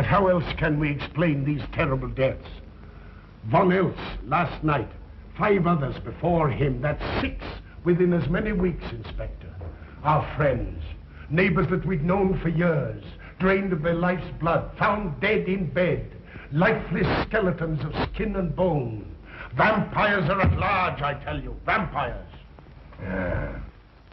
But how else can we explain these terrible deaths? Von Eltz last night, 5 others before him, that's 6 within as many weeks, Inspector. Our friends, neighbors that we'd known for years, drained of their life's blood, found dead in bed, lifeless skeletons of skin and bone. Vampires are at large, I tell you, vampires. Yeah.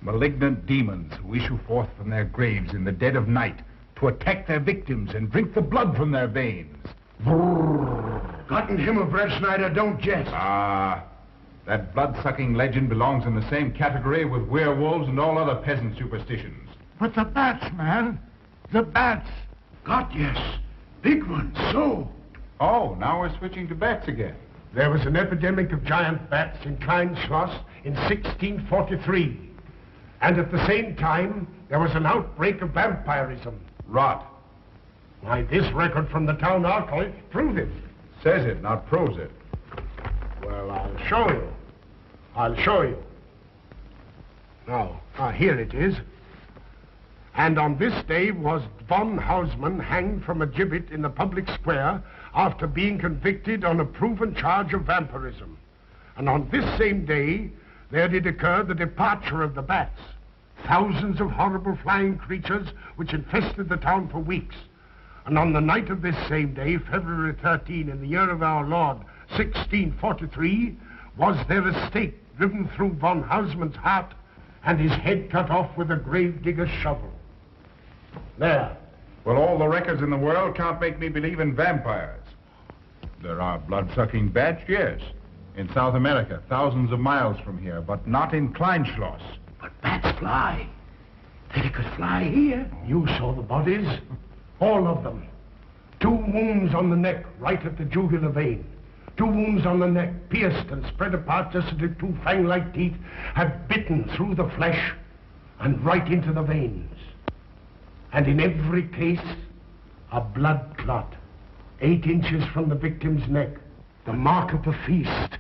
Malignant demons who issue forth from their graves in the dead of night to attack their victims and drink the blood from their veins. Gotten him of Red Schneider, don't jest. That blood-sucking legend belongs in the same category with werewolves and all other peasant superstitions. But the bats, man. The bats. God, yes. Big ones, so. Oh, now we're switching to bats again. There was an epidemic of giant bats in Kleinschloss in 1643. And at the same time, there was an outbreak of vampirism. Rot. Why, this record from the town archive proves it. Says it, not proves it. Well, I'll show you. I'll show you. Now, here it is. And on this day was von Hausmann hanged from a gibbet in the public square after being convicted on a proven charge of vampirism. And on this same day, there did occur the departure of the bats. Thousands of horrible flying creatures which infested the town for weeks. And on the night of this same day, February 13, in the year of our Lord, 1643, was there a stake driven through von Hausmann's heart and his head cut off with a grave digger's shovel. There. Well, all the records in the world can't make me believe in vampires. There are blood-sucking bats, yes. In South America, thousands of miles from here, but not in Kleinschloss. But bats fly. They could fly here. You saw the bodies. All of them. 2 wounds on the neck, right at the jugular vein. 2 wounds on the neck, pierced and spread apart just as if 2 fang-like teeth had bitten through the flesh and right into the veins. And in every case, a blood clot, 8 inches from the victim's neck. The mark of the feast,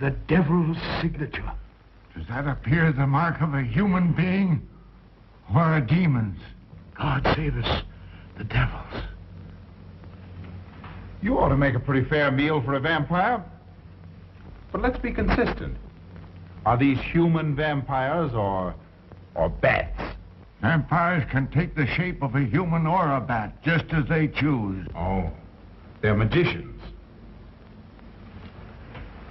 the devil's signature. Does that appear the mark of a human being or a demon's? God save us, the devil's. You ought to make a pretty fair meal for a vampire. But let's be consistent. Are these human vampires or bats? Vampires can take the shape of a human or a bat, just as they choose. Oh, they're magicians.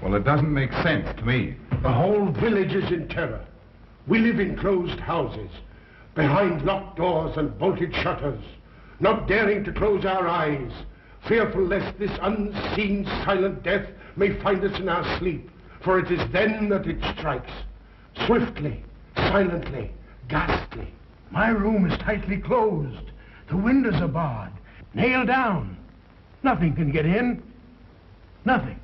Well, it doesn't make sense to me. The whole village is in terror. We live in closed houses, behind locked doors and bolted shutters, not daring to close our eyes, fearful lest this unseen silent death may find us in our sleep, for it is then that it strikes, swiftly, silently, ghastly. My room is tightly closed. The windows are barred, nailed down. Nothing can get in. Nothing.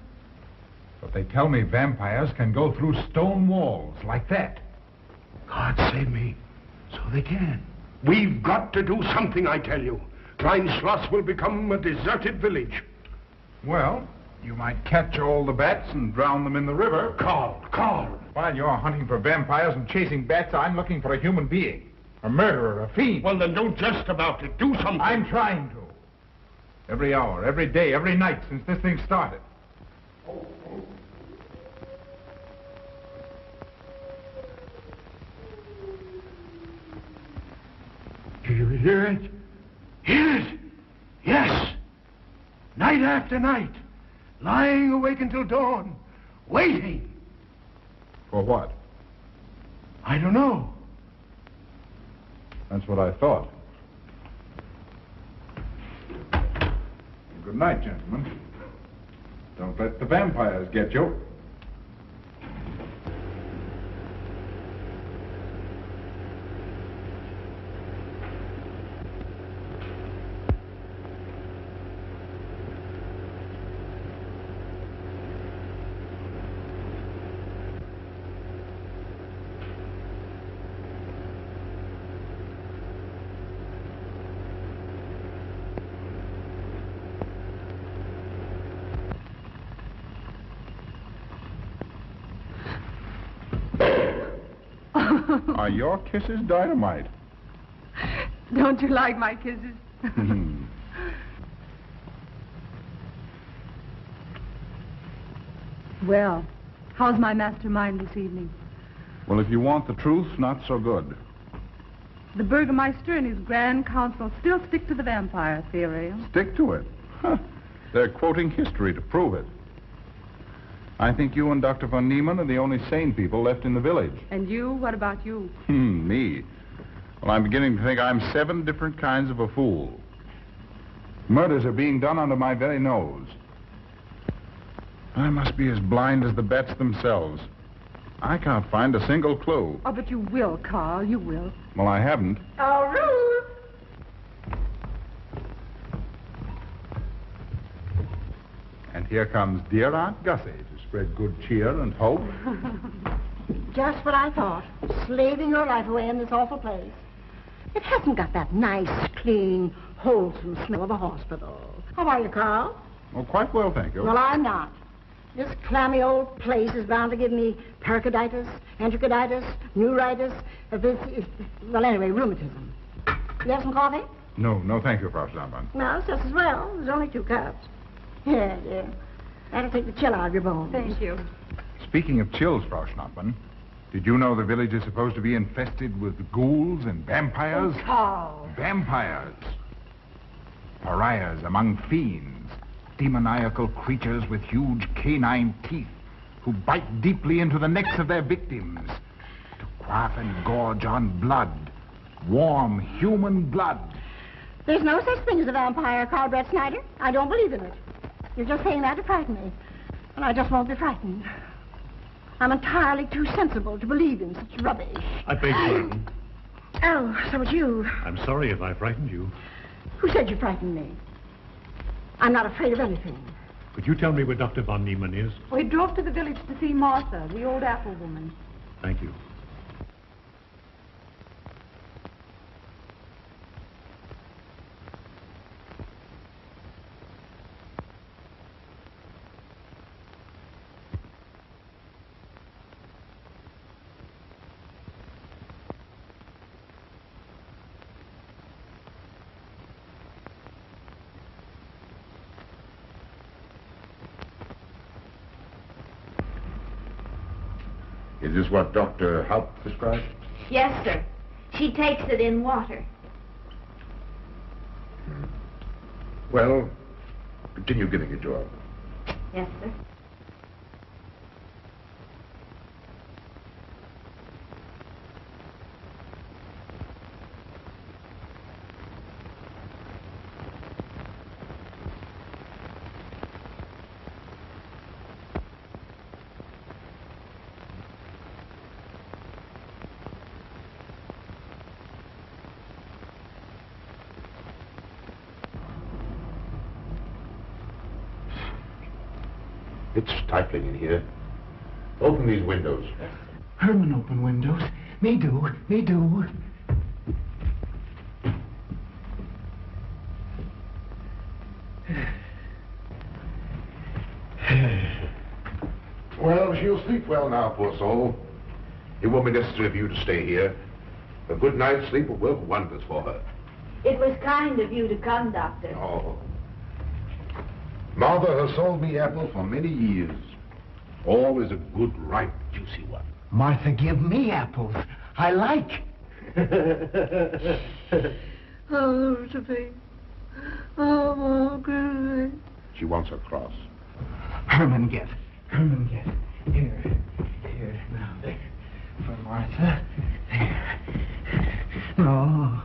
But they tell me vampires can go through stone walls like that. God save me. So they can. We've got to do something, I tell you. Kleinschloss will become a deserted village. Well, you might catch all the bats and drown them in the river. Carl. While you're hunting for vampires and chasing bats, I'm looking for a human being. A murderer, a fiend. Well, then don't jest about it. Do something. I'm trying to. Every hour, every day, every night since this thing started. Do you hear it? Hear it? Yes. Night after night. Lying awake until dawn. Waiting. For what? I don't know. That's what I thought. Good night, gentlemen. Don't let the vampires get you. Are your kisses dynamite? Don't you like my kisses? Well, how's my mastermind this evening? Well, if you want the truth, not so good. The Burgermeister and his Grand Council still stick to the vampire theory. Stick to it. Huh. They're quoting history to prove it. I think you and Dr. von Niemann are the only sane people left in the village. And you? What about you? Me? Well, I'm beginning to think I'm 7 different kinds of a fool. Murders are being done under my very nose. I must be as blind as the bats themselves. I can't find a single clue. Oh, but you will, Carl. You will. Well, I haven't. Oh, Ruth! And here comes dear Aunt Gussie to spread good cheer and hope. Just what I thought. Slaving your life away in this awful place. It hasn't got that nice, clean, wholesome smell of a hospital. How are you, Carl? Oh, quite well, thank you. Well, I'm not. This clammy old place is bound to give me pericarditis, enterocolitis, neuritis, well, anyway, rheumatism. You have some coffee? No, thank you, Frau Stammmann. No, just as well. There's only 2 cups. Yeah. That'll take the chill out of your bones. Thank you. Speaking of chills, Frau Schnappmann, did you know the village is supposed to be infested with ghouls and vampires? Oh, Carl. Vampires. Pariahs among fiends. Demoniacal creatures with huge canine teeth who bite deeply into the necks of their victims to quaff and gorge on blood. Warm human blood. There's no such thing as a vampire, Carl Brett Snyder. I don't believe in it. You're just saying that to frighten me. And I just won't be frightened. I'm entirely too sensible to believe in such rubbish. I beg pardon. Oh, so it's you. I'm sorry if I frightened you. Who said you frightened me? I'm not afraid of anything. Could you tell me where Dr. von Niemann is? We drove to the village to see Martha, the old apple woman. Thank you. Is this what Dr. Haupt prescribed? Yes, sir. She takes it in water. Well, continue giving it to her. Yes, sir. It's stifling in here. Open these windows. Herman open windows. Me do. Well, she'll sleep well now, poor soul. It won't be necessary for you to stay here. A good night's sleep will work wonders for her. It was kind of you to come, Doctor. Oh. Martha has sold me apple for many years. Always a good, ripe, juicy one. Martha, give me apples. I like. Oh, Josephine. Oh, good. She wants her cross. Herman, get. Here. Now, there. For Martha. There. No.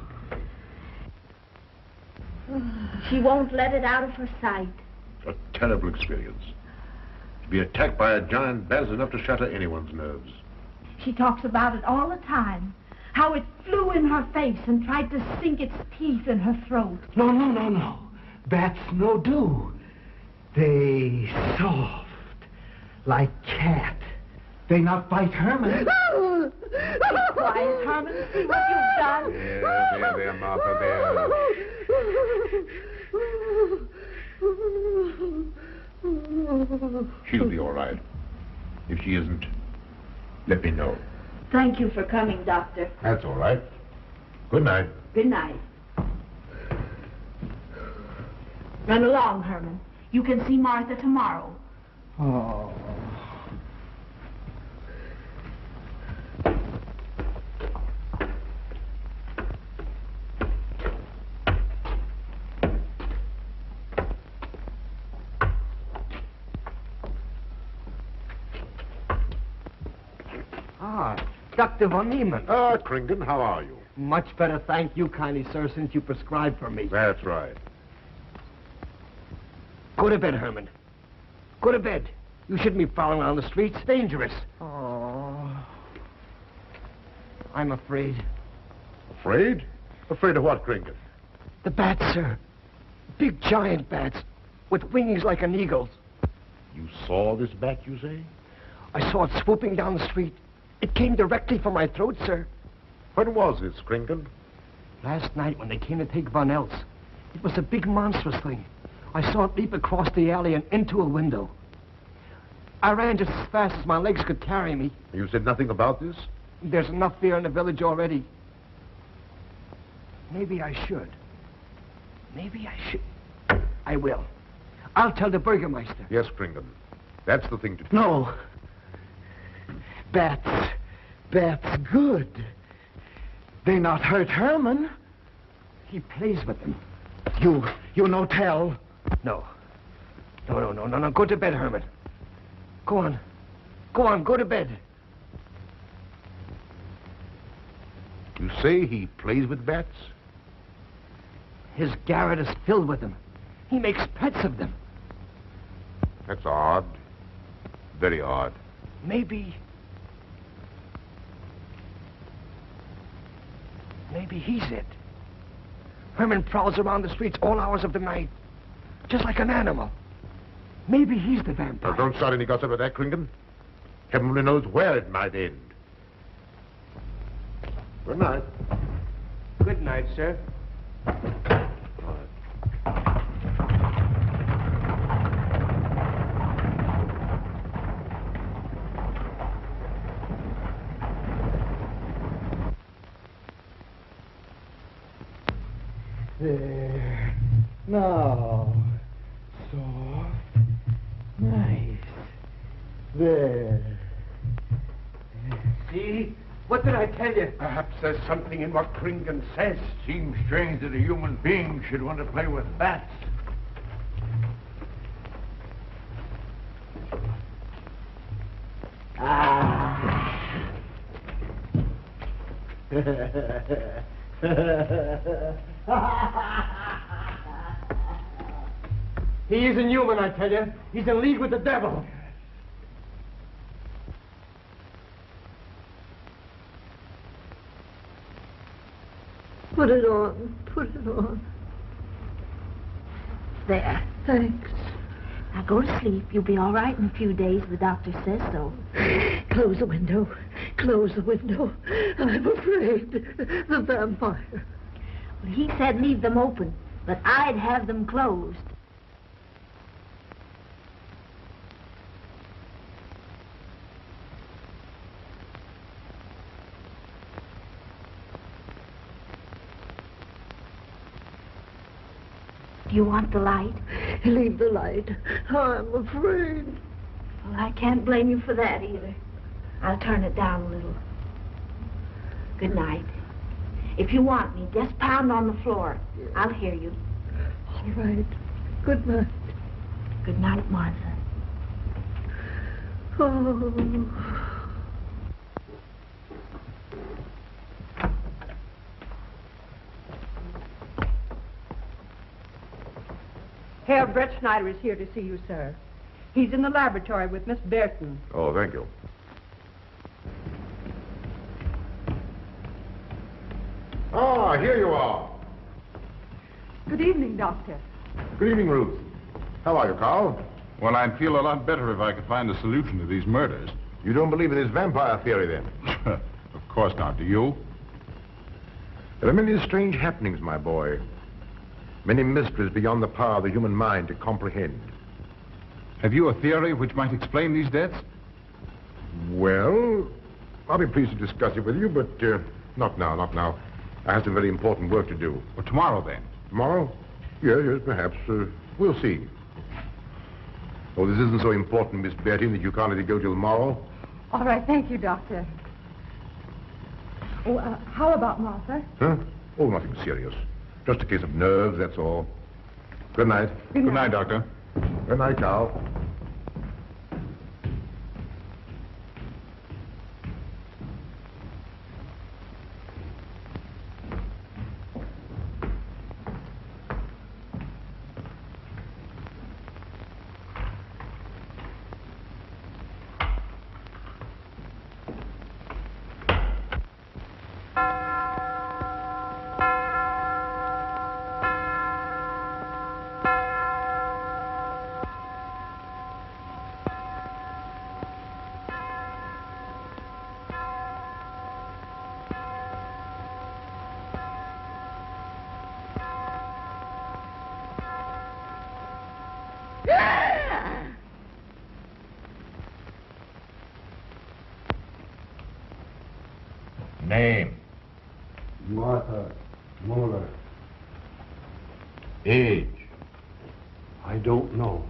She won't let it out of her sight. A terrible experience. To be attacked by a giant bat is enough to shatter anyone's nerves. She talks about it all the time. How it flew in her face and tried to sink its teeth in her throat. No. Bats no do. They soft. Like cat. They not bite Herman. Be quiet, Herman. See what you've done. There, Martha, there. She'll be all right. If she isn't, let me know. Thank you for coming, Doctor. That's all right. Good night. Good night. Run along, Herman. You can see Martha tomorrow. Oh. Dr. Von Niemann. Ah, Kringen, how are you? Much better, thank you kindly, sir, since you prescribed for me. That's right. Go to bed, Herman. Go to bed. You shouldn't be prowling around the streets. Dangerous. Oh. I'm afraid. Afraid? Afraid of what, Kringen? The bats, sir. Big giant bats with wings like an eagle's. You saw this bat, you say? I saw it swooping down the street. It came directly for my throat, sir. When was this, Kringen? Last night when they came to take Von Else. It was a big monstrous thing. I saw it leap across the alley and into a window. I ran just as fast as my legs could carry me. You said nothing about this? There's enough fear in the village already. Maybe I should. Maybe I should. I will. I'll tell the Burgermeister. Yes, Kringen. That's the thing to do. No. Bats. Bats good. They not hurt Herman. He plays with them. You no tell. No. No. Go to bed, Herman. Go on. Go to bed. You say he plays with bats? His garret is filled with them. He makes pets of them. That's odd. Very odd. Maybe he's it. Herman prowls around the streets all hours of the night, just like an animal. Maybe he's the vampire. Now, don't start any gossip about that, Kringen. Heaven only knows where it might end. Good night. Good night, sir. There. Now. Soft. Nice. There. See? What did I tell you? Perhaps there's something in what Kringen says. Seems strange that a human being should want to play with bats. He isn't human, I tell you. He's in league with the devil. Put it on. There. Thanks. Now go to sleep. You'll be all right in a few days. The doctor says so. Close the window. I'm afraid. The vampire. Well, he said leave them open, but I'd have them closed. Do you want the light? Leave the light. I'm afraid. Well, I can't blame you for that either. I'll turn it down a little. Good night. If you want me, just pound on the floor. I'll hear you. All right. Good night. Good night, Martha. Oh. Herr Brett Schneider is here to see you, sir. He's in the laboratory with Miss Burton. Oh, thank you. Ah, here you are. Good evening, Doctor. Good evening, Ruth. How are you, Carl? Well, I'd feel a lot better if I could find a solution to these murders. You don't believe in this vampire theory, then? Of course not. Do you? There are many strange happenings, my boy. Many mysteries beyond the power of the human mind to comprehend. Have you a theory which might explain these deaths? Well, I'll be pleased to discuss it with you, but not now. I have some very important work to do. Well, tomorrow, then. Tomorrow? Yes, perhaps. We'll see. Oh, this isn't so important, Miss Betty, that you can't let it go till tomorrow. All right, thank you, Doctor. Oh, how about Martha? Huh? Oh, nothing serious. Just a case of nerves, that's all. Good night. Good night, Doctor. Good night, Carl. Name. Martha Muller. Age. I don't know.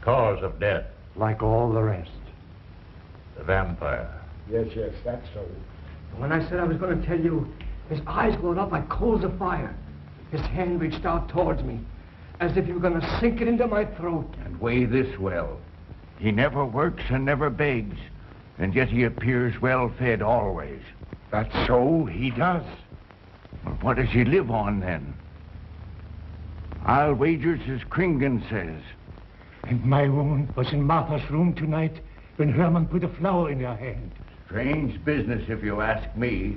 Cause of death. Like all the rest. The vampire. Yes, that's so. When I said I was going to tell you, his eyes glowed up like coals of fire. His hand reached out towards me, as if he were going to sink it into my throat. And weigh this well. He never works and never begs, and yet he appears well-fed always. That's so, he does. Well, what does he live on, then? I'll wager it's as Kringen says. And my wound was in Martha's room tonight when Herman put a flower in her hand. Strange business, if you ask me.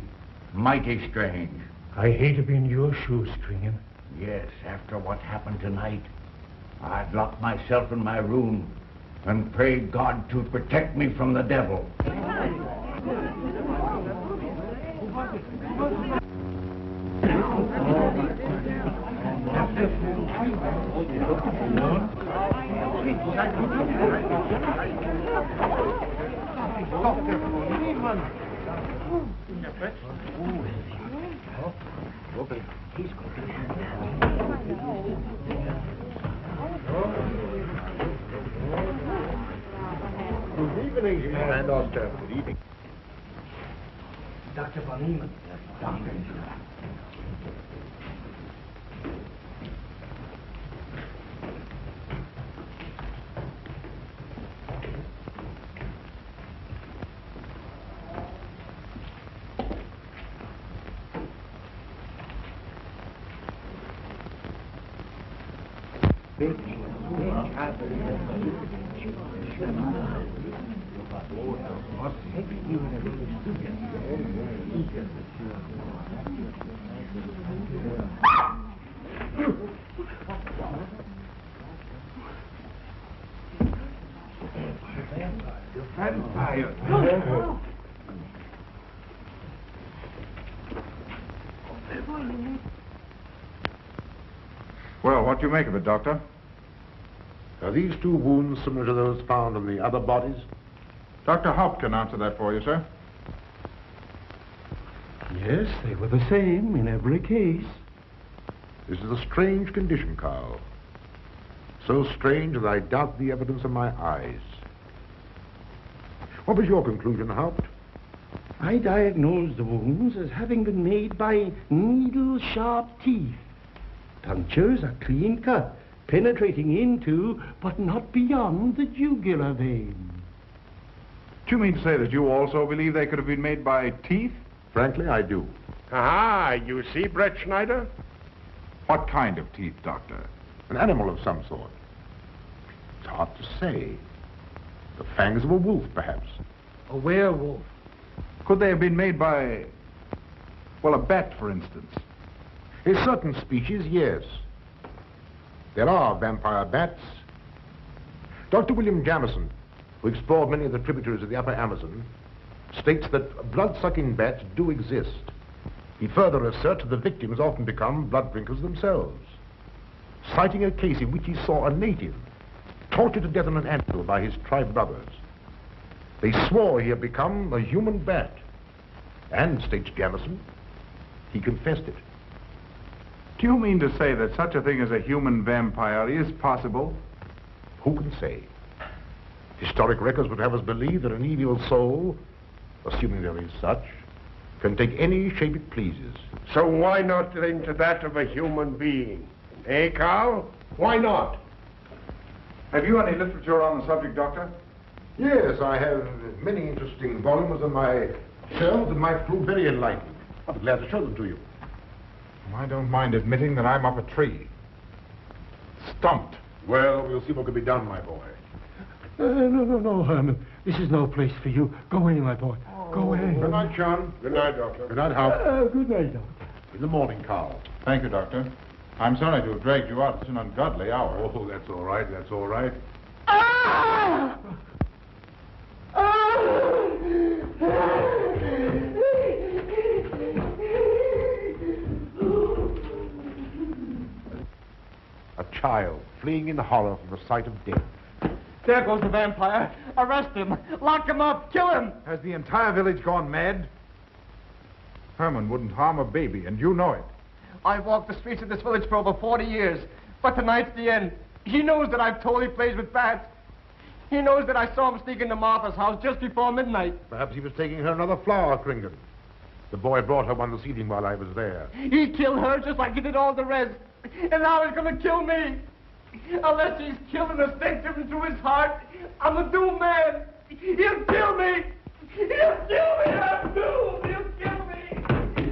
Mighty strange. I hate to be in your shoes, Kringen. Yes, after what happened tonight, I'd lock myself in my room and pray God to protect me from the devil. Good evening, and Doctor. Good evening. Dr. Von Niemann. Doctor. Well, what do you make of it, Doctor? Are these two wounds similar to those found on the other bodies? Dr. Haupt can answer that for you, sir. Yes, they were the same in every case. This is a strange condition, Carl. So strange that I doubt the evidence of my eyes. What was your conclusion, Haupt? I diagnosed the wounds as having been made by needle-sharp teeth. Punctures are clean cut, penetrating into, but not beyond, the jugular vein. Do you mean to say that you also believe they could have been made by teeth? Frankly, I do. Ah, you see, Brett Schneider? What kind of teeth, Doctor? An animal of some sort. It's hard to say. The fangs of a wolf, perhaps. A werewolf. Could they have been made by, well, a bat, for instance? In certain species, yes. There are vampire bats. Dr. William Jamison, who explored many of the tributaries of the upper Amazon, states that blood-sucking bats do exist. He further asserts that the victims often become blood drinkers themselves, citing a case in which he saw a native tortured to death on an anthill by his tribe brothers. They swore he had become a human bat, and, states Jamison, he confessed it. Do you mean to say that such a thing as a human vampire is possible? Who can say? Historic records would have us believe that an evil soul, assuming there is such, can take any shape it pleases. So why not link to that of a human being? Eh, Carl? Why not? Have you any literature on the subject, Doctor? Yes, I have many interesting volumes on my shelves that might prove very enlightening. I'll be glad to show them to you. I don't mind admitting that I'm up a tree. Stumped. Well, we'll see what can be done, my boy. No, Herman. This is no place for you. Go away, my boy. Go away. Good night, John. Good night, Doctor. Good night, Hal. Good night, Doctor. In the morning, Carl. Thank you, Doctor. I'm sorry to have dragged you out at such an ungodly hour. Oh, that's all right. That's all right. Ah! A child, fleeing in horror from the sight of death. There goes the vampire. Arrest him. Lock him up. Kill him. Has the entire village gone mad? Herman wouldn't harm a baby, and you know it. I've walked the streets of this village for over 40 years, but tonight's the end. He knows that I've told he plays with bats. He knows that I saw him sneak into Martha's house just before midnight. Perhaps he was taking her another flower, Kringan. The boy brought her one this evening while I was there. He killed her just like he did all the rest. And now he's going to kill me. Unless he's killed an effective into his heart, I'm a doomed man. He'll kill me. He'll kill me. I'm doomed. He'll kill me.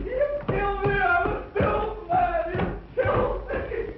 He'll kill me. I'm a doomed man. He'll kill me.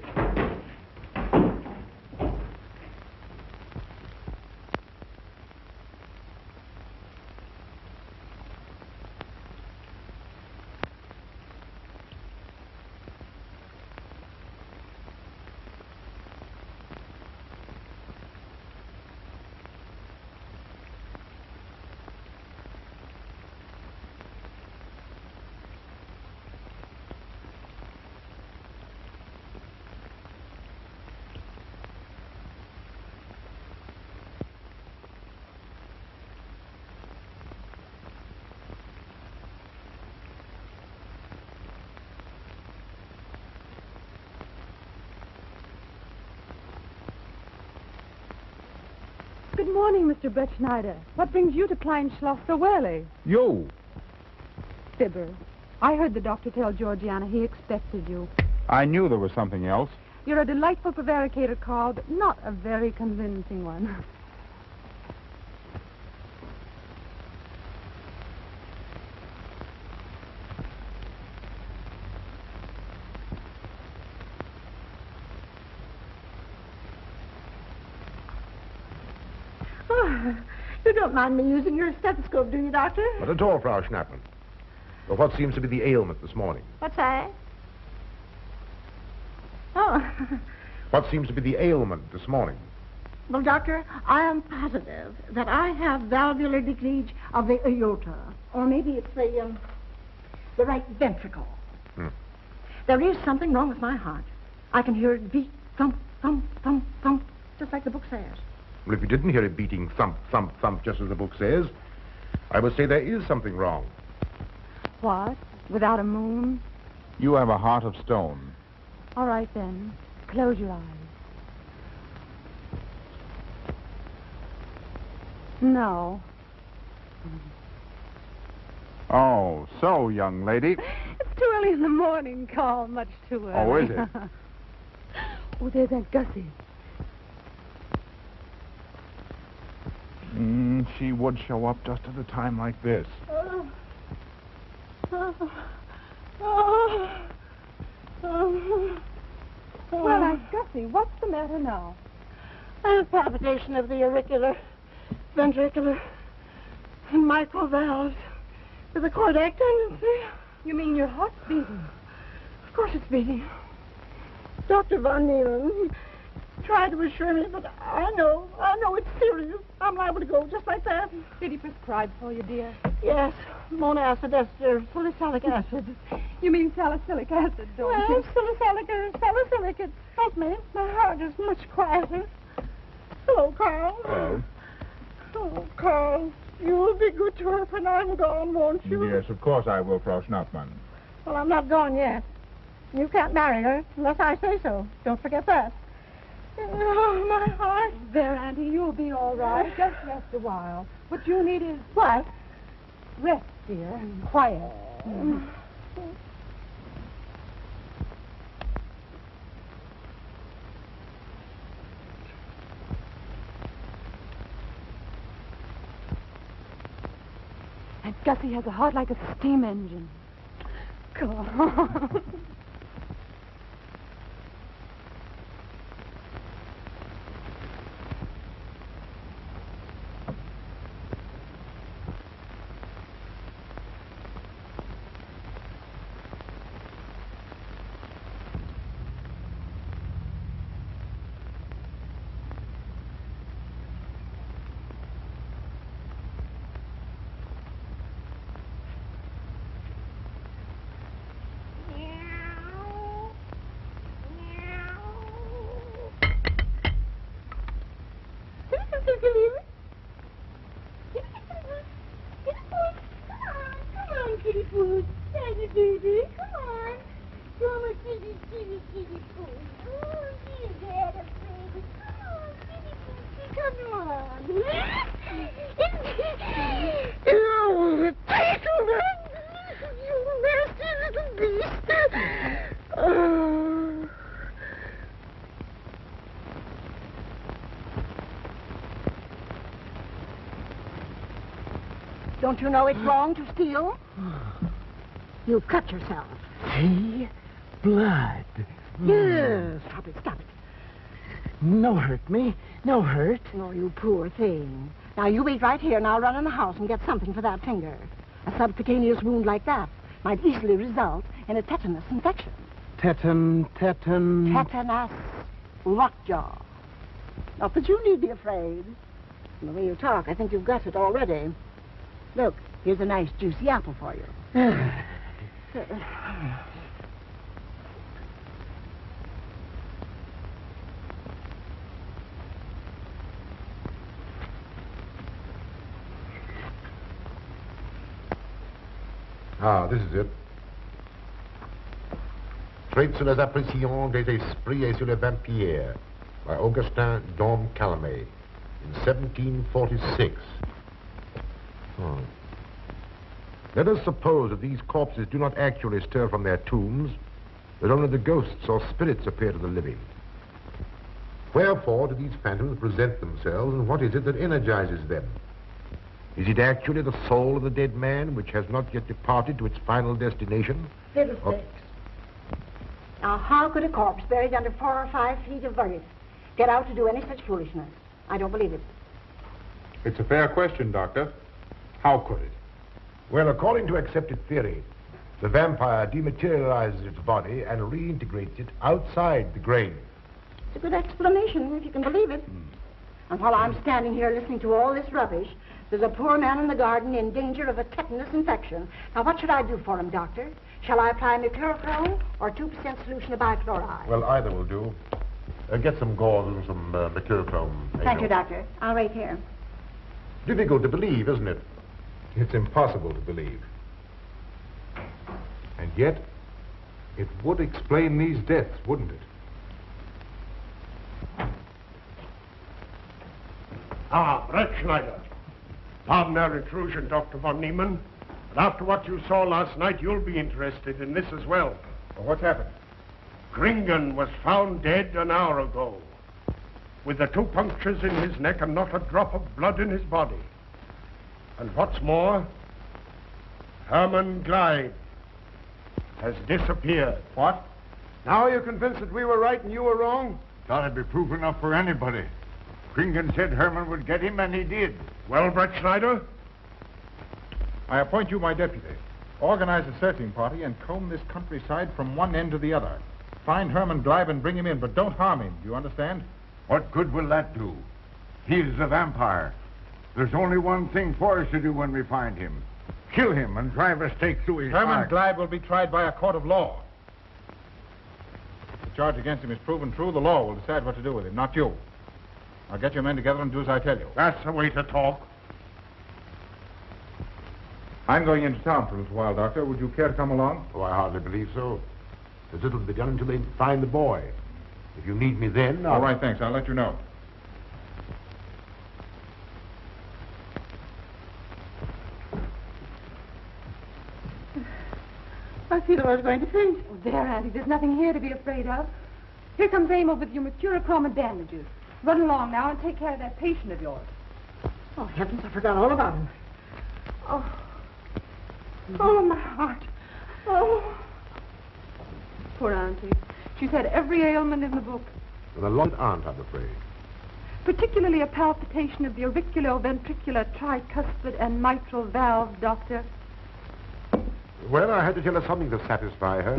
Good morning, Mr. Brett Schneider. What brings you to Klein Schloss so early? You. Fibber. I heard the doctor tell Georgiana he expected you. I knew there was something else. You're a delightful prevaricator, Carl, but not a very convincing one. You don't mind me using your stethoscope, do you, Doctor? Not at all, Frau Schnappmann. But what seems to be the ailment this morning? What's that? Oh. What seems to be the ailment this morning? Well, Doctor, I am positive that I have valvular leakage of the aorta. Or maybe it's the right ventricle. There is something wrong with my heart. I can hear it beat, thump, thump, thump, thump, just like the book says. Well, if you didn't hear it beating thump, thump, thump, just as the book says, I would say there is something wrong. What? Without a moon? You have a heart of stone. All right, then. Close your eyes. No. Oh, so, young lady. It's too early in the morning, Carl. Much too early. Oh, is it? Oh, there's Aunt Gussie. She would show up just at a time like this. Well, Aunt Gussie, what's the matter now? A palpitation of the auricular, ventricular, and mitral valves with a cardiac tendency. You mean your heart's beating? Of course it's beating. Dr. Von Neelen, he tried to assure me, but I know it's serious. I'm liable to go just like that. Did he prescribe for you, dear? Yes, monacid ester, salicylic acid. You mean salicylic acid, don't Well, you? salicylic, it helped me. My heart is much quieter. Hello, Carl. Hello. Oh, Carl, you'll be good to her when I'm gone, won't you? Yes, of course I will, Frau Schnappmann. Well, I'm not gone yet. You can't marry her unless I say so. Don't forget that. Oh, my heart. There, Auntie, you'll be all right. Just rest a while. What you need is What? rest, dear, and quiet. And Gussie has a heart like a steam engine. Come on. Don't you know it's wrong to steal? You cut yourself. See? Blood. Yes. Stop it, stop it. No hurt me. No hurt. Oh, you poor thing. Now, you wait right here, and I'll run in the house and get something for that finger. A subcutaneous wound like that might easily result in a tetanus infection. Tetanus. Tetanus. Lockjaw. Not that you need be afraid. From the way you talk, I think you've got it already. Look, here's a nice juicy apple for you. Ah, this is it. Traits sur les impressions des esprits et sur les vampires by Augustin Dom Calamet in 1746. Let us suppose that these corpses do not actually stir from their tombs, that only the ghosts or spirits appear to the living. Wherefore do these phantoms present themselves, and what is it that energizes them? Is it actually the soul of the dead man which has not yet departed to its final destination? Fiddlesticks. Now, how could a corpse buried under 4 or 5 feet of earth get out to do any such foolishness? I don't believe it. It's a fair question, Doctor. How could it? Well, according to accepted theory, the vampire dematerializes its body and reintegrates it outside the grave. It's a good explanation, if you can believe it. And while I'm standing here listening to all this rubbish, there's a poor man in the garden in danger of a tetanus infection. Now, what should I do for him, Doctor? Shall I apply mercurochrome or 2% solution of bichloride? Well, either will do. Get some gauze and some mercurochrome. Thank you, Doctor. I'll wait here. Difficult to believe, isn't it? It's impossible to believe. And yet, it would explain these deaths, wouldn't it? Ah, Brett Schneider. Pardon our intrusion, Dr. von Niemann. But after what you saw last night, you'll be interested in this as well. Well, what's happened? Kringen was found dead an hour ago, with the 2 punctures in his neck and not a drop of blood in his body. And what's more, Herman Gleib has disappeared. What? Now you're convinced that we were right and you were wrong? That'd be proof enough for anybody. Kringen said Herman would get him, and he did. Well, Brett Schneider? I appoint you my deputy. Organize a searching party and comb this countryside from one end to the other. Find Herman Gleib and bring him in, but don't harm him. Do you understand? What good will that do? He's a vampire. There's only one thing for us to do when we find him. Kill him and drive a stake through his Herman heart. Gleib will be tried by a court of law. If the charge against him is proven true, the law will decide what to do with him, not you. Now get your men together and do as I tell you. That's the way to talk. I'm going into town for a little while, Doctor. Would you care to come along? Oh, I hardly believe so. There's little to be done until they find the boy. If you need me then, All right, thanks. I'll let you know. I feel I was going to faint. Oh, there, Auntie, there's nothing here to be afraid of. Here comes Amo with your mercurochrome and bandages. Run along now and take care of that patient of yours. Oh, heavens, I forgot all about him. Oh. Oh, my heart. Oh. Poor Auntie. She's had every ailment in the book. And a long aunt, I'm afraid. Particularly a palpitation of the auriculoventricular, tricuspid, and mitral valve, Doctor. Well, I had to tell her something to satisfy her.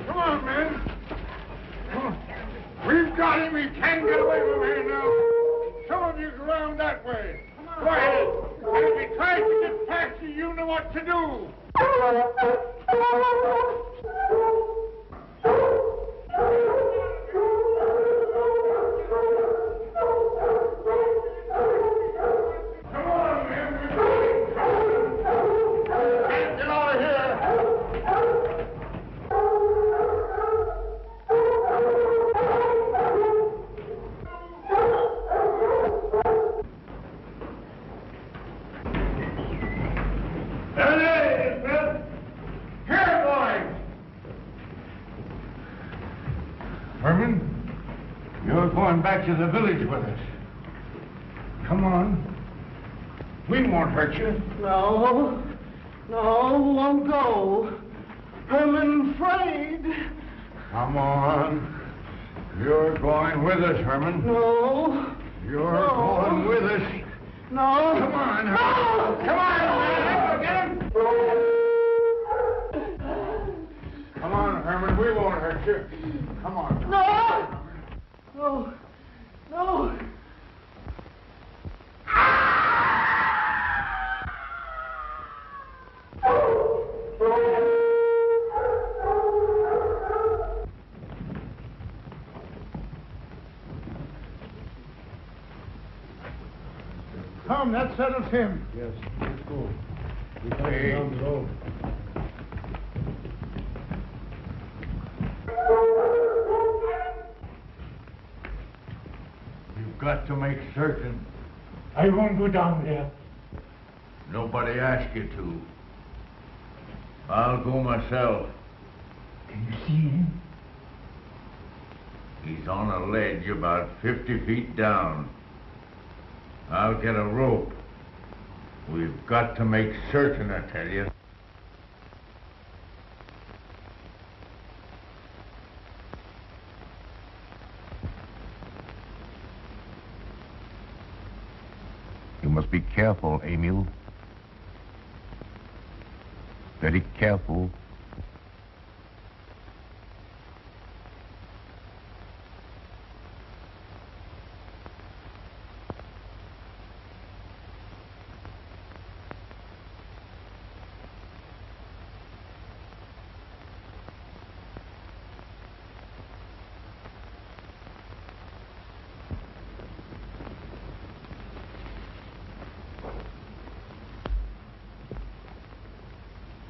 Come on, men. Come on. We've got him. He can't get away from here now. Some of you go around that way. Go ahead. And if he tries to get past you, you know what to do. Come on, men. Get out of here. going back to the village with us. Come on. We won't hurt you. No, won't go. Herman afraid. Come on. You're going with us, Herman. No. You're going with us. No. Come on, Herman. Come on, man. Get him. Come on, Herman. We won't hurt you. Come on. No. Come, that settles him. Yes, let's go. We can't Hey. be down the road. You've got to make certain. I won't go down there. Nobody asked you to. I'll go myself. Can you see him? He's on a ledge about 50 feet down. I'll get a rope. We've got to make certain, I tell you. You must be careful, Emil. Very careful.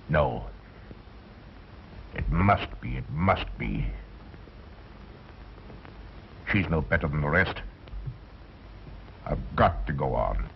No. It must be. She's no better than the rest. I've got to go on.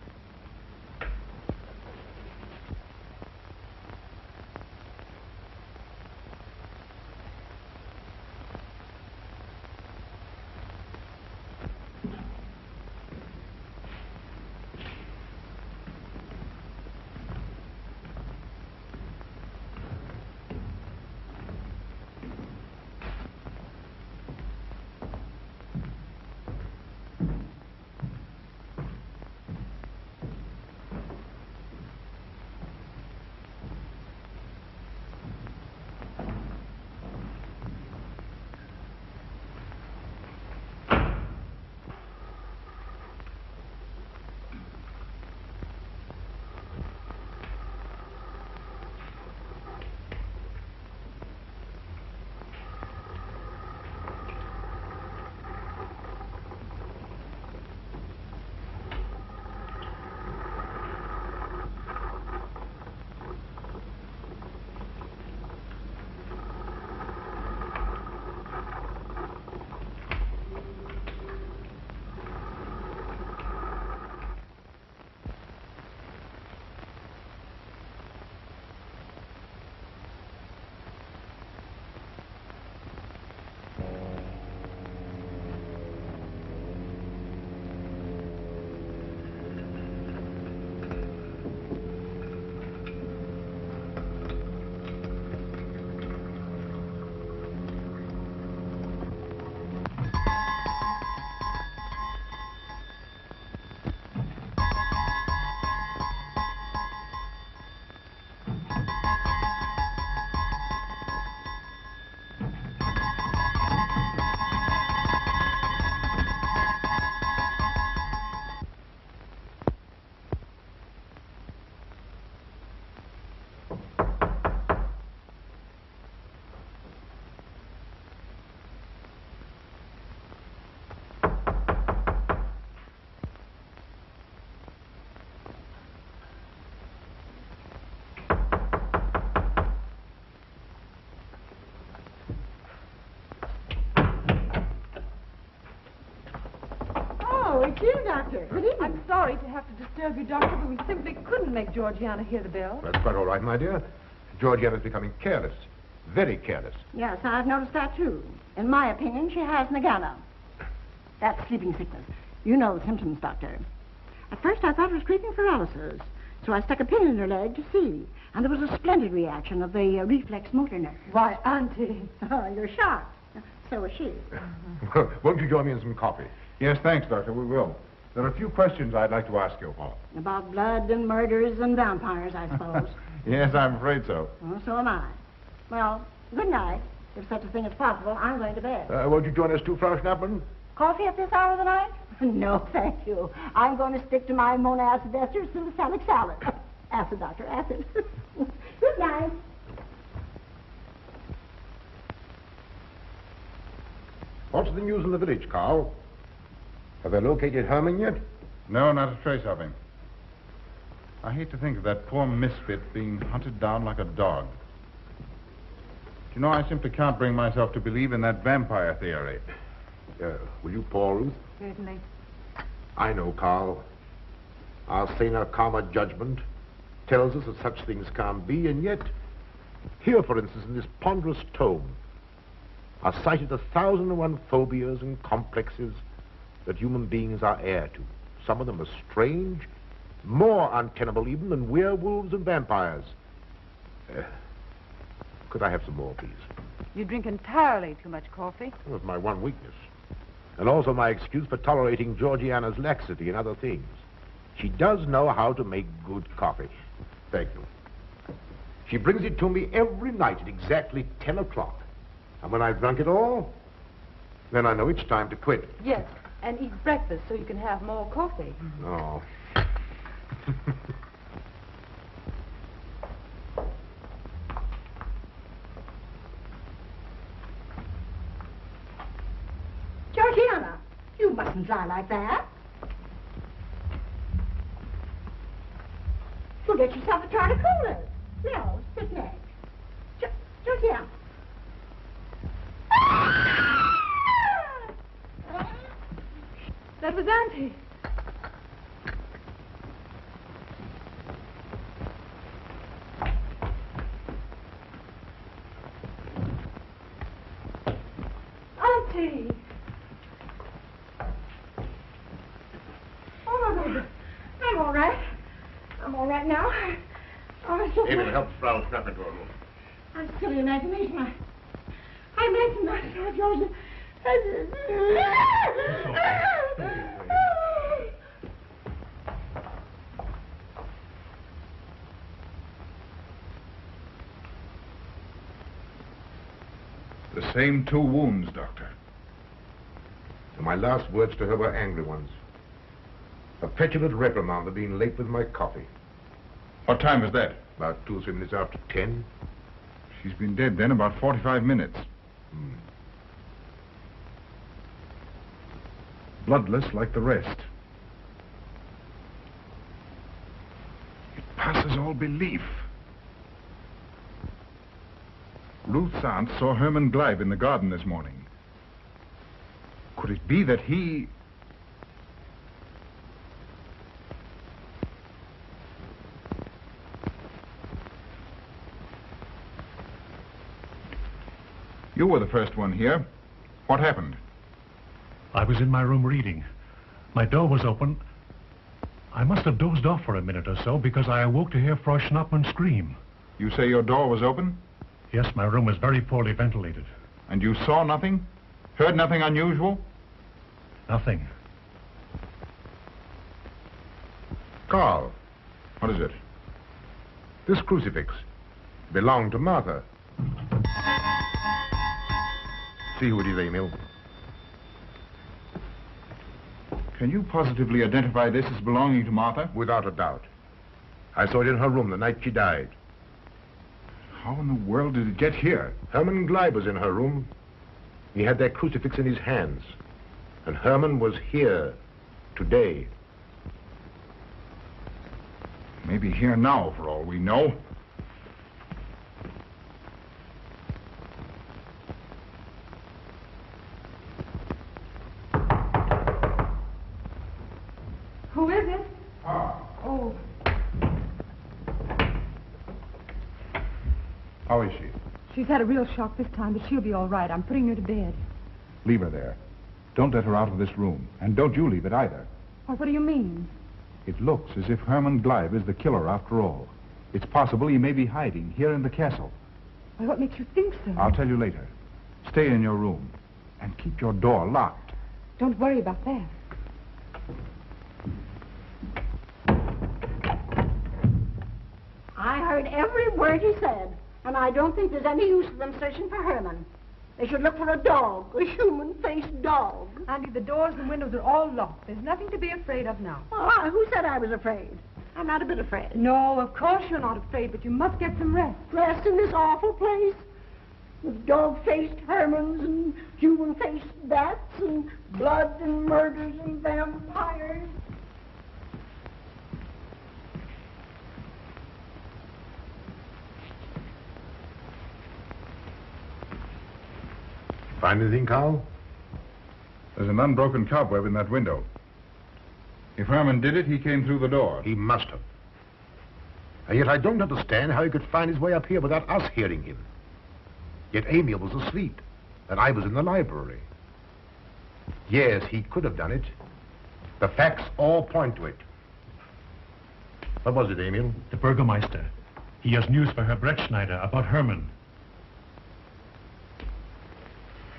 It's you, Doctor. Good evening. I'm sorry to have to disturb you, Doctor, but we simply couldn't make Georgiana hear the bell. That's quite all right, my dear. Georgiana's becoming careless. Very careless. Yes, I've noticed that, too. In my opinion, she has Nagana. That's sleeping sickness. You know the symptoms, Doctor. At first I thought it was creeping paralysis, so I stuck a pin in her leg to see. And there was a splendid reaction of the reflex motor nerve. Why, Auntie. Oh, you're shocked. So was she. Won't you join me in some coffee? Yes, thanks, Doctor. We will. There are a few questions I'd like to ask you. About blood and murders and vampires, I suppose. Yes, I'm afraid so. Well, so am I. Well, good night. If such a thing is possible, I'm going to bed. Won't you join us too, Frau Schnappmann? Coffee at this hour of the night? No, thank you. I'm going to stick to my monacid esters and salicylic salad. Acid, Doctor, acid. Good night. What's the news in the village, Carl? Have they located Herman yet? No, not a trace of him. I hate to think of that poor misfit being hunted down like a dog. You know, I simply can't bring myself to believe in that vampire theory. Will you pour, Ruth? Certainly. I know, Carl. Our saner, calmer judgment tells us that such things can't be, and yet, here, for instance, in this ponderous tome, are cited 1,001 phobias and complexes that human beings are heir to. Some of them are strange, more untenable even than werewolves and vampires. Could I have some more, please? You drink entirely too much coffee. That's my one weakness. And also my excuse for tolerating Georgiana's laxity and other things. She does know how to make good coffee. Thank you. She brings it to me every night at exactly 10 o'clock. And when I've drunk it all, then I know it's time to quit. Yes, and eat breakfast so you can have more coffee. Oh. Georgiana, you mustn't lie like that. You'll get yourself a jar of coolers. No, sit next. Georgiana. That was Auntie. Auntie! Oh, I'm all right. I'm all right now. Oh, so Amy, help Frau Schnappmann to her room. I'm silly imagination. I imagine myself, Georgia. The same 2 wounds, Doctor. And my last words to her were angry ones. A petulant reprimand for being late with my coffee. What time was that? About 2 or 3 minutes after 10. She's been dead then about 45 minutes. Bloodless like the rest. It passes all belief. Ruth's aunt saw Herman Gleib in the garden this morning. Could it be that he... You were the first one here. What happened? I was in my room reading. My door was open. I must have dozed off for a minute or so because I awoke to hear Frau Schnappmann scream. You say your door was open? Yes, my room was very poorly ventilated. And you saw nothing? Heard nothing unusual? Nothing. Carl, What is it? this crucifix belonged to Martha. See who it is, Emil. Can you positively identify this as belonging to Martha? Without a doubt. I saw it in her room the night she died. How in the world did it get here? Herman Gleib was in her room. He had that crucifix in his hands. And Herman was here today. Maybe here now, for all we know. Who is it? Oh, How is she? she's had a real shock this time, but she'll be all right. I'm putting her to bed. Leave her there. Don't let her out of this room. And don't you leave it either. Well, what do you mean? It looks as if Herman Gleib is the killer after all. It's possible he may be hiding here in the castle. Well, what makes you think so? I'll tell you later. Stay in your room and keep your door locked. Don't worry about that. I heard every word he said, and I don't think there's any use of them searching for Herman. They should look for a dog, a human-faced dog. Auntie, the doors and windows are all locked. There's nothing to be afraid of now. Oh, who said I was afraid? I'm not a bit afraid. No, of course you're not afraid, but you must get some rest. Rest in this awful place? With dog-faced Hermans and human-faced bats and blood and murders and vampires. Find anything, Carl? There's an unbroken cobweb in that window. If Herman did it, he came through the door. He must have. And yet I don't understand how he could find his way up here without us hearing him. Yet Amy was asleep, and I was in the library. Yes, he could have done it. The facts all point to it. What was it, Emil? The Burgermeister. He has news for Herr Brettschneider about Herman.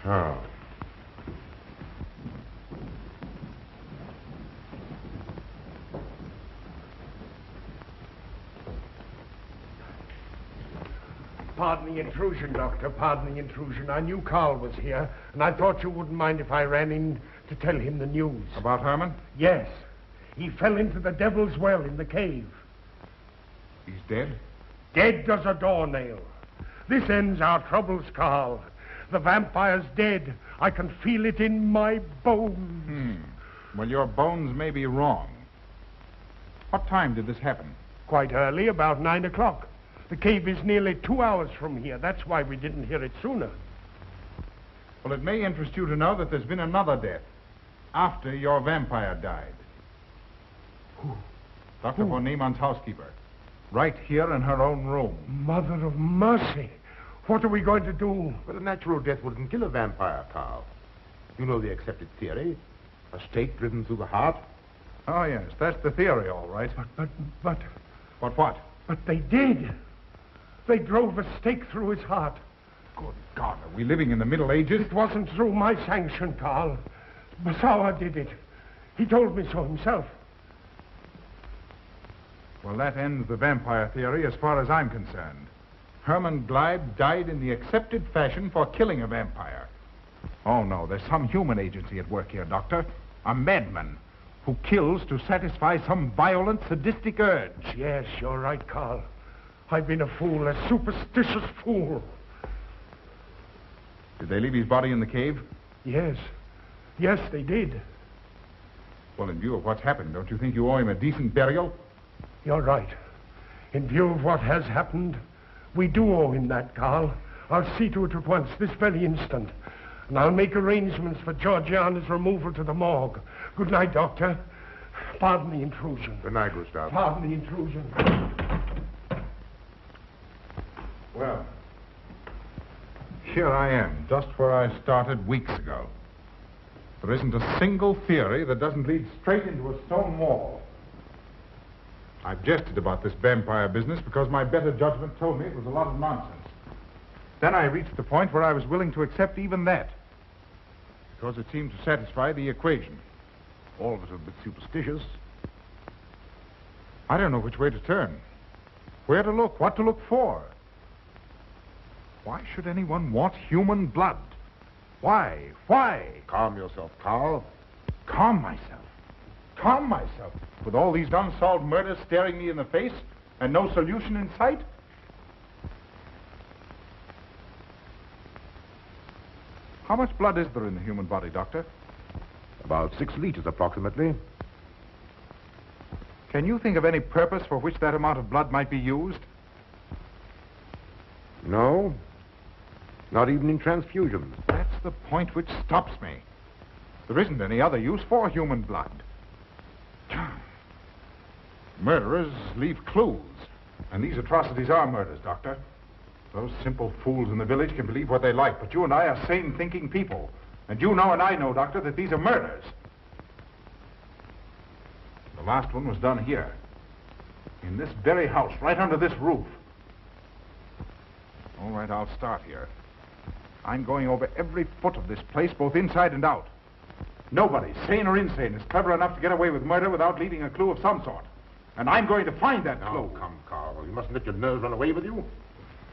Oh. Pardon the intrusion, Doctor. Pardon the intrusion. I knew Carl was here, and I thought you wouldn't mind if I ran in to tell him the news. About Herman? Yes. He fell into the Devil's Well in the cave. He's dead? Dead as a doornail. This ends our troubles, Carl. The vampire's dead. I can feel it in my bones. Well, your bones may be wrong. What time did this happen? Quite early, about 9 o'clock. The cave is nearly 2 hours from here. That's why we didn't hear it sooner. Well, it may interest you to know that there's been another death after your vampire died. Who? Dr. von Niemann's housekeeper. Right here in her own room. Mother of mercy. What are we going to do? But a natural death wouldn't kill a vampire, Carl. You know the accepted theory. A stake driven through the heart. Oh, yes, that's the theory, all right. But... But what? But they did. They drove a stake through his heart. Good God, are we living in the Middle Ages? It wasn't through my sanction, Carl. Basawa did it. He told me so himself. Well, that ends the vampire theory as far as I'm concerned. Herman Gleib died in the accepted fashion for killing a vampire. Oh, no, there's some human agency at work here, Doctor. A madman who kills to satisfy some violent, sadistic urge. Yes, you're right, Carl. I've been a fool, a superstitious fool. Did they leave his body in the cave? Yes. Yes, they did. Well, in view of what's happened, don't you think you owe him a decent burial? You're right. In view of what has happened, we do owe him that, Carl. I'll see to it at once, this very instant. And I'll make arrangements for Georgiana's removal to the morgue. Good night, Doctor. Pardon the intrusion. Good night, Gustav. Pardon the intrusion. Well, here I am, just where I started weeks ago. There isn't a single theory that doesn't lead straight into a stone wall. I've jested about this vampire business because my better judgment told me it was a lot of nonsense. Then I reached the point where I was willing to accept even that, because it seemed to satisfy the equation. All of us are a bit superstitious. I don't know which way to turn, where to look, what to look for. Why should anyone want human blood? Why? Why? Calm yourself, Carl. Calm myself. Calm myself. With all these unsolved murders staring me in the face and no solution in sight? How much blood is there in the human body, Doctor? About 6 liters, approximately. Can you think of any purpose for which that amount of blood might be used? No. Not even in transfusions. That's the point which stops me. There isn't any other use for human blood. Murderers leave clues. And these atrocities are murders, Doctor. Those simple fools in the village can believe what they like, but you and I are sane, thinking people. And you know and I know, Doctor, that these are murders. The last one was done here. In this very house, right under this roof. All right, I'll start here. I'm going over every foot of this place, both inside and out. Nobody, sane or insane, is clever enough to get away with murder without leaving a clue of some sort. And I'm going to find that clue. Oh, come, Carl. You mustn't let your nerves run away with you.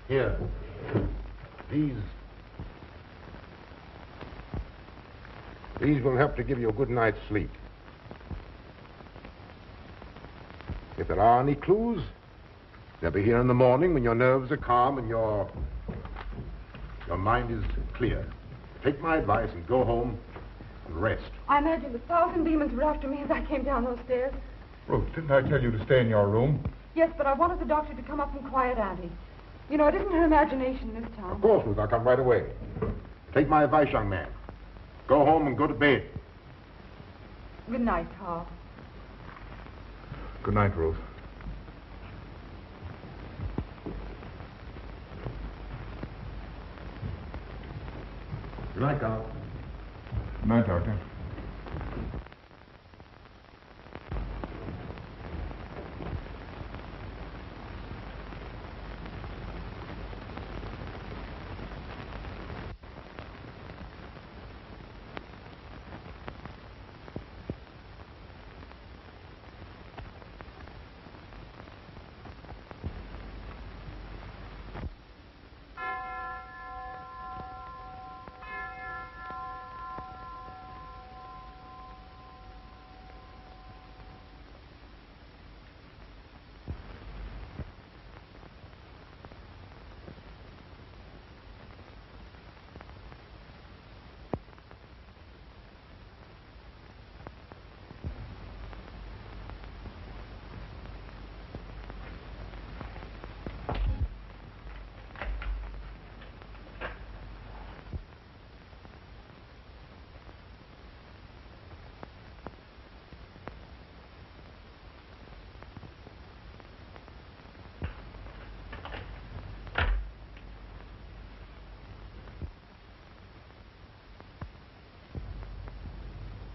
Here. These will help to give you a good night's sleep. If there are any clues, they'll be here in the morning when your nerves are calm and your mind is clear. Take my advice and go home and rest. I imagine 1,000 demons were after me as I came down those stairs. Ruth, didn't I tell you to stay in your room? Yes, but I wanted the doctor to come up and quiet Auntie. You know, it isn't her imagination this time. Of course, Ruth. I'll come right away. Take my advice, young man. Go home and go to bed. Good night, Carl. Good night, Ruth. Good night, Carl. Good night, Doctor.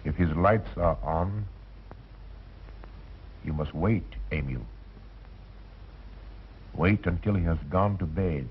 If his lights are on, you must wait, Emil. Wait until he has gone to bed.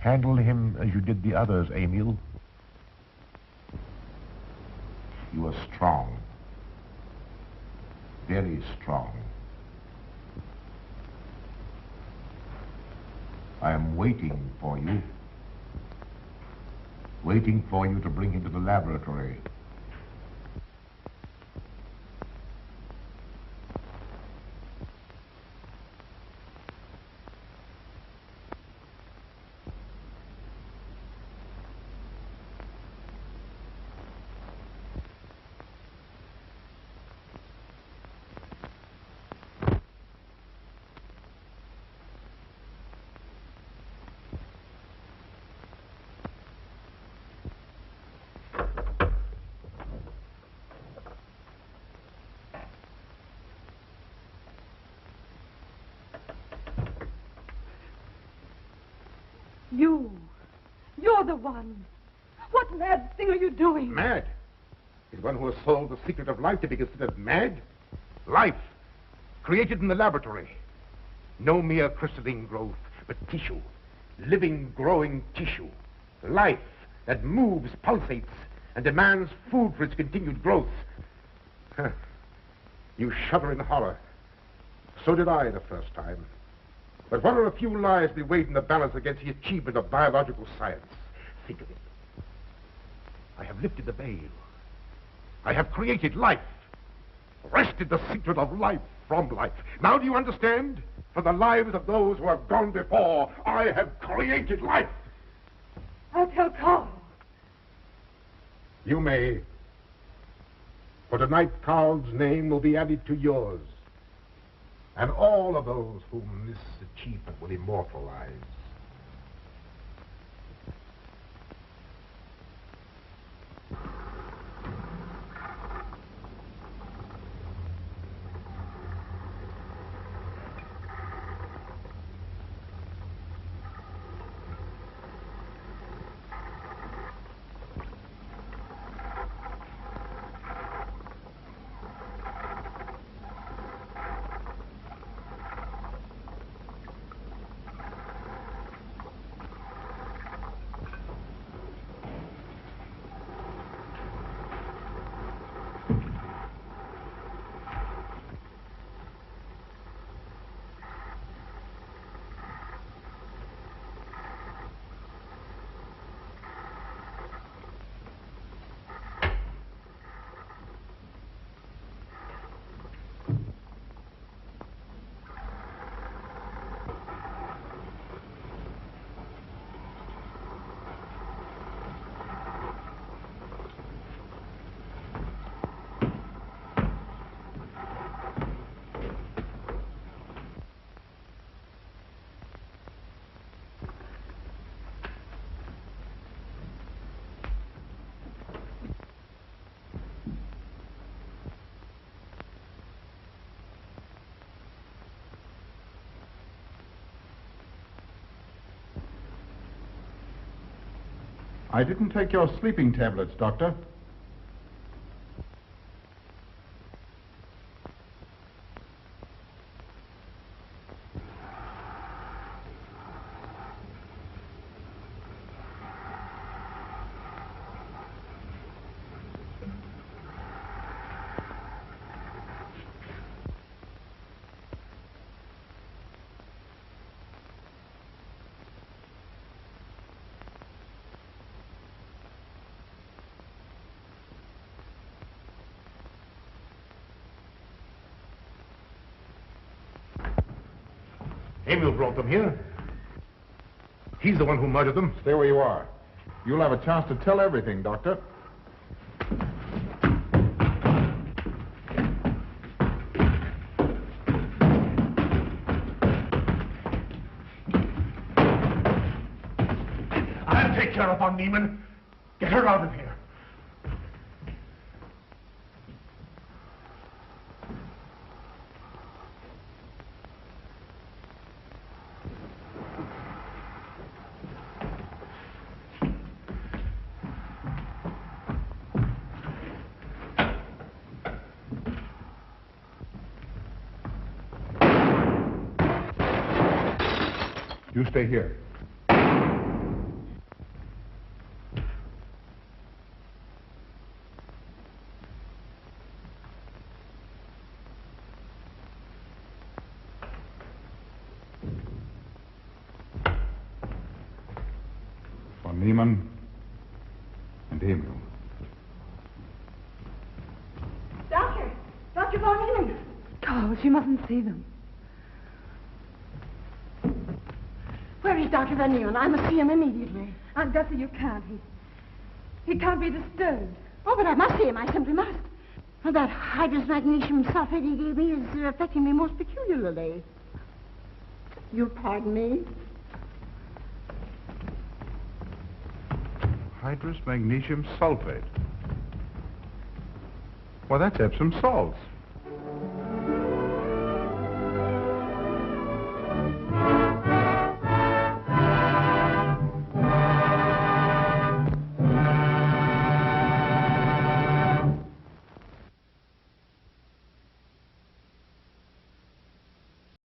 Handle him as you did the others, Emil. You are strong. Very strong. I am waiting for you. Waiting for you to bring him to the laboratory. You're the one. What mad thing are you doing? Mad? Is one who has solved the secret of life to be considered mad? Life, created in the laboratory. No mere crystalline growth, but tissue. Living, growing tissue. Life that moves, pulsates, and demands food for its continued growth. Huh. You shudder in horror. So did I the first time. But what are a few lives to be weighed in the balance against the achievement of biological science? Think of it. I have lifted the veil. I have created life. Wrested the secret of life from life. Now do you understand? For the lives of those who have gone before, I have created life. I'll tell Carl. You may. For tonight, Carl's name will be added to yours. And all of those whom this achievement will immortalize. I didn't take your sleeping tablets, Doctor. Emil brought them here. He's the one who murdered them. Stay where you are. You'll have a chance to tell everything, Doctor. I'll take care of Von Niemann. Get her out of here. You stay here. Von Niemann and Emil. Dr. Von Niemann. Carl, she mustn't see them. Where is Dr. Van Nieuwen? I must see him immediately. Aunt Gussie, you can't. He can't be disturbed. Oh, but I must see him. I simply must. Well, that hydrous magnesium sulfate he gave me is affecting me most peculiarly. You pardon me? Hydrous magnesium sulfate. Well, that's Epsom salts.